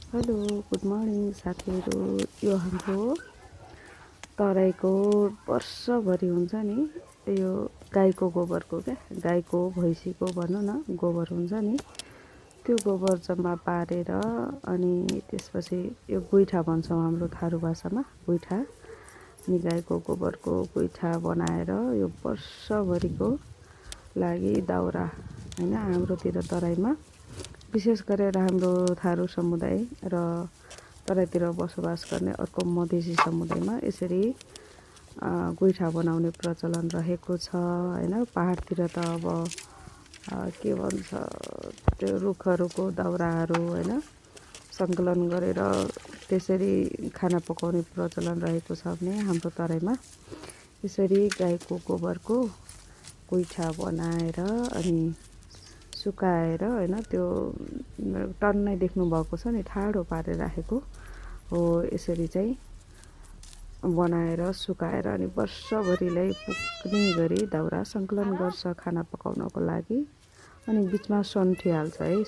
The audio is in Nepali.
हेलो गुड मर्निङ साथीहरू। यो हाम्रो तराईको वर्षभरि हुन्छ नि, यो गाईको गोबरको क्या, गाईको भैँसीको भनौँ न गोबर हुन्छ नि, त्यो गोबर जम्मा पारेर अनि त्यसपछि यो गुइठा भन्छौँ हाम्रो थारू भाषामा, गुइठा। अनि गाईको गोबरको गुइठा बनाएर यो वर्षभरिको लागि दाउरा होइन, हाम्रोतिर तराईमा विशेष गरेर हाम्रो थारू समुदाय र तराईतिर बसोबास गर्ने अर्को मधेसी समुदायमा यसरी गुइठा बनाउने प्रचलन रहेको छ होइन। पहाडतिर त अब के भन्छ, त्यो रुखहरूको दाउराहरू होइन सङ्कलन गरेर त्यसरी खाना पकाउने प्रचलन रहेको छ भने हाम्रो तराईमा यसरी गाईको गोबरको गुइठा बनाएर अनि सुकाएर होइन, त्यो टन्नै देख्नु भएको छ नि, ठाडो पारेर राखेको हो। यसरी चाहिँ बनाएर सुकाएर अनि वर्षभरिलाई पुग्ने गरी दाउरा सङ्कलन गर्छ खाना पकाउनको लागि। अनि बिचमा सन्ठिहाल्छ है।